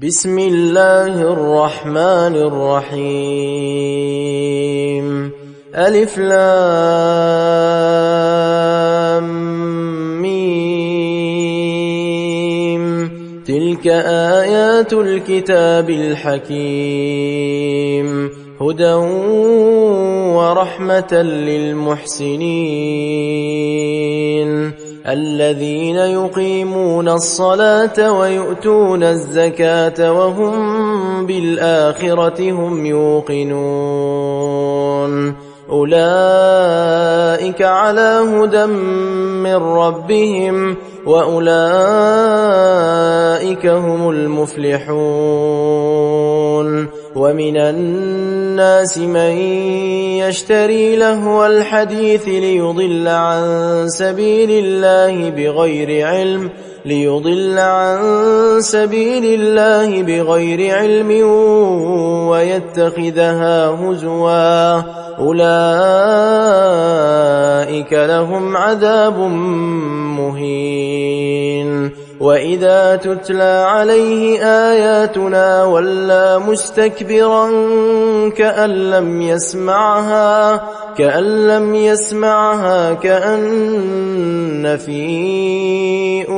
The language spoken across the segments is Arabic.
بسم الله الرحمن الرحيم. ألف لام ميم. تلك آيات الكتاب الحكيم، هدى ورحمة للمحسنين الذين يقيمون الصلاة ويؤتون الزكاة وهم بالآخرة هم يوقنون. أولئك على هدى من ربهم وأولئك هم المفلحون. ومن الناس من يشتري لهو الحديث ليضل عن سبيل الله بغير علم ويتخذها هزوا، أولئك لهم عذاب مهين. وإذا تتلى عليه آياتنا ولى مستكبرا كأن لم يسمعها كأن في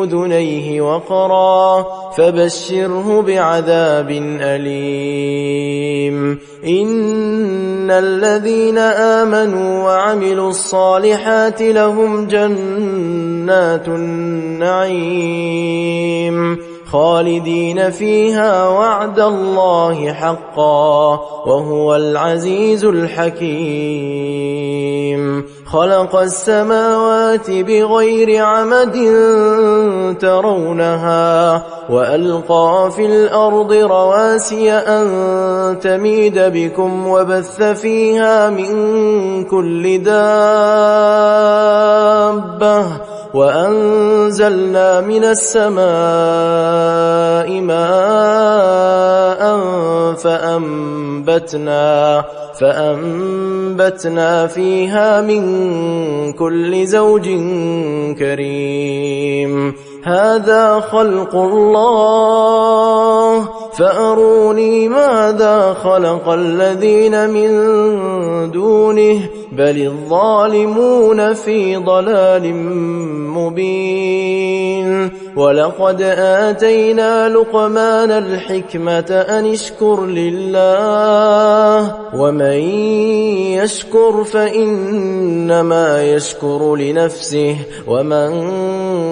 أذنيه وقرا، فبشره بعذاب أليم. إن الذين آمنوا وعملوا الصالحات لهم جنات النعيم خالدين فيها، وعد الله حقا وهو العزيز الحكيم. خلق السماوات بغير عمد ترونها وألقى في الأرض رواسي أن تميد بكم وبث فيها من كل دابة، وأنزلنا من السماء ماء فأنبتنا فيها من كل زوج كريم. هذا خلق الله فأروني ماذا خلق الذين من دونه، بل الظالمون في ضلال مبين. ولقد آتينا لقمان الحكمة أن اشكر لله، ومن يشكر فإنما يشكر لنفسه، ومن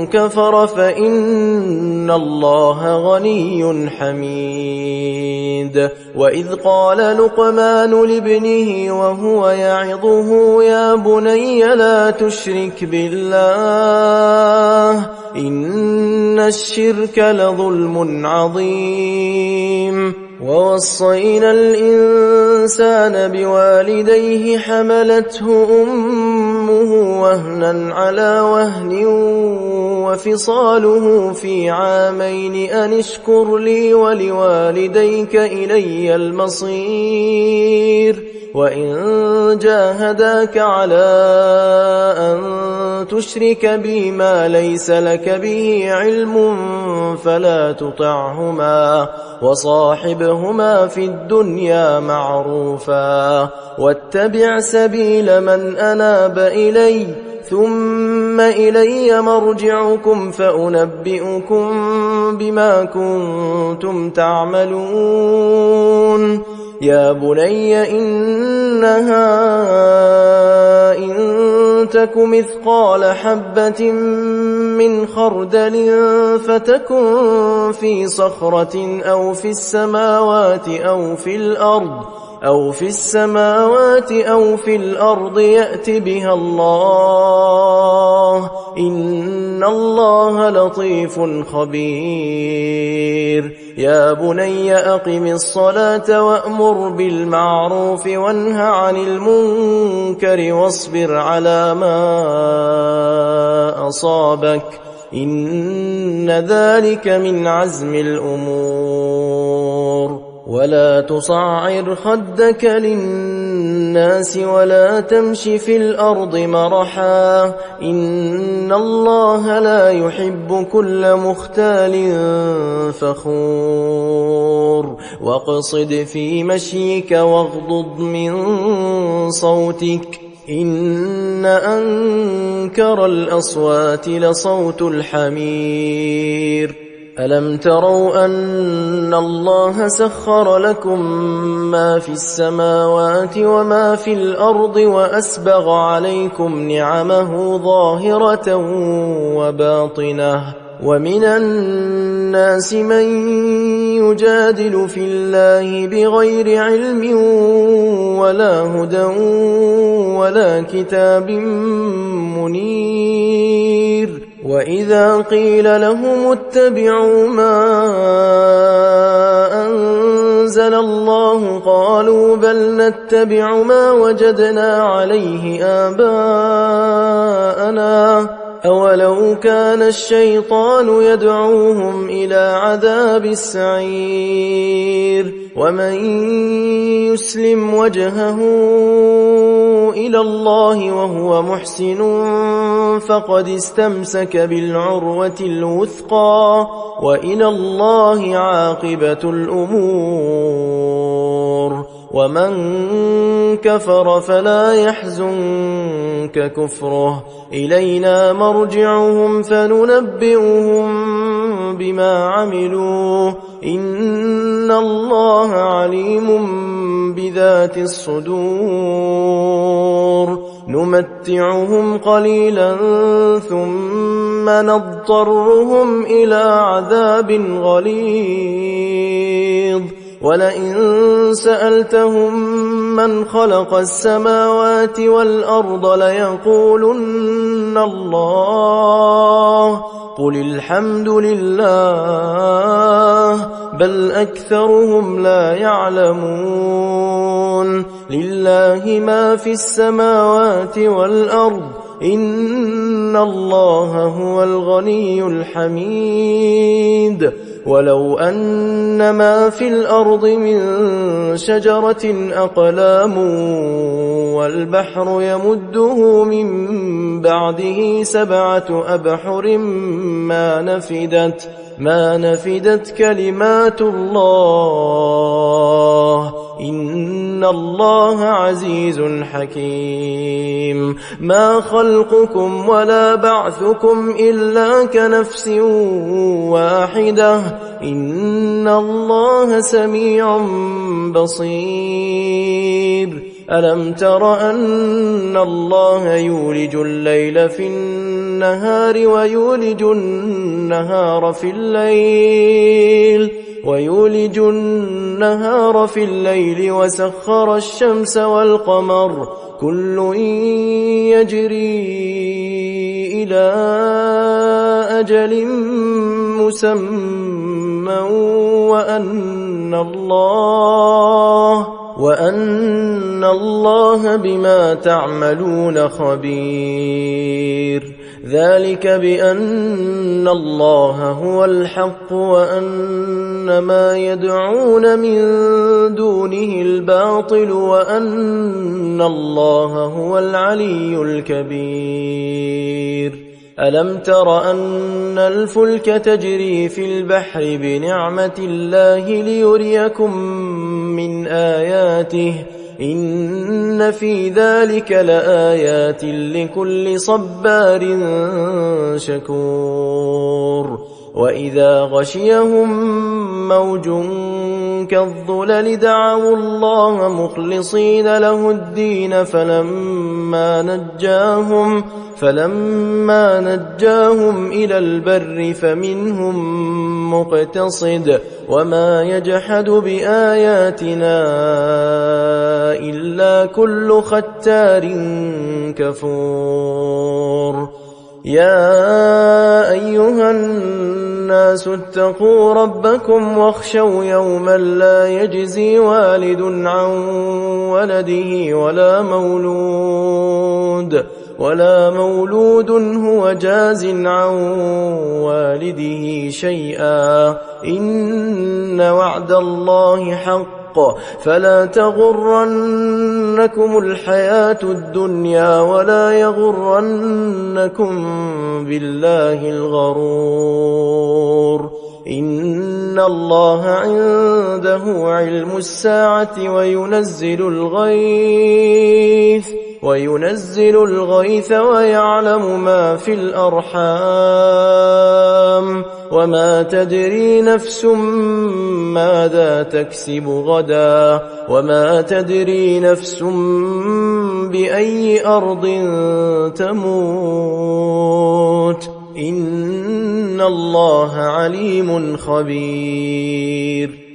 كفر فإن الله غني حميد. وإذ قال لقمان لابنه وهو يعظه يا بني لا تشرك بالله إن الشرك لظلم عظيم. ووصينا الإنسان بوالديه حملته أمه وهنا على وهن وفصاله في عامين أن اشكر لي ولوالديك إلي المصير. وإن جاهداك على أن تشرك بي ما ليس لك به علم فلا تطعهما، وصاحبهما في الدنيا معروفا، واتبع سبيل من أناب إلي، ثم إلي مرجعكم فأنبئكم بما كنتم تعملون. يا بني إنها إن تك مثقال حبة من خردل فتكن في صخرة أو في السماوات أو في الأرض يأت بها الله، إن الله لطيف خبير. يا بني أقم الصلاة وأمر بالمعروف وانه عن المنكر واصبر على ما أصابك، إن ذلك من عزم الأمور. ولا تصعر خدك للناس الناس ولا تمش في الأرض مرحا إن الله لا يحب كل مختال فخور واقصد في مشيك واغضض من صوتك إن أنكر الأصوات لصوت الحمير ألم تروا أن الله سخر لكم ما في السماوات وما في الأرض وأسبغ عليكم نعمه ظاهرة وباطنة ومن الناس من يجادل في الله بغير علم ولا هدى ولا كتاب منير وإذا قيل لهم اتبعوا ما أنزل الله قالوا بل نتبع ما وجدنا عليه آباءنا أولو كان الشيطان يدعوهم إلى عذاب السعير ومن يسلم وجهه إلى الله وهو محسن فقد استمسك بالعروة الوثقى وإلى الله عاقبة الأمور ومن كفر فلا يحزنك كفره إلينا مرجعهم فننبئهم بما عملوا إن الله عليم بذات الصدور نمتعهم قليلا ثم نضطرهم إلى عذاب غليظ ولئن سألتهم من خلق السماوات والأرض ليقولن الله قل الحمد لله بل أكثرهم لا يعلمون لله ما في السماوات والأرض إن الله هو الغني الحميد ولو أن ما في الأرض من شجرة أقلام والبحر يمده من بعده 7 أبحر ما نفدت كلمات الله إن الله عزيز حكيم ما خلقكم ولا بعثكم إلا كنفس واحدة إن الله سميع بصير ألم تر أن الله يولج الليل في النهار ويولج النهار في الليل وسخر الشمس والقمر كل يجري إلى أجل مسمى وأن الله بما تعملون خبير ذلك بأن الله هو الحق وأن ما يدعون من دونه الباطل وأن الله هو العلي الكبير ألم تر أن الفلك تجري في البحر بنعمة الله ليريكم من آياته إن في ذلك لآيات لكل صبار شكور وإذا غشيهم موج كالظلل دعوا الله مخلصين له الدين فلما نجاهم إلى البر فمنهم مقتصد وما يجحد بآياتنا إلا كل ختار كفور يا أيها الناس اتقوا ربكم واخشوا يوما لا يجزي والد عن ولده ولا مولود هو جاز عن والده شيئا إن وعد الله حق فلا تغرنكم الحياة الدنيا ولا يغرنكم بالله الغرور. إن الله عنده علم الساعة وينزل الغيث ويعلم ما في الأرحام وما تدري نفس ماذا تكسب غدا وما تدري نفس بأي أرض تموت إن الله عليم خبير.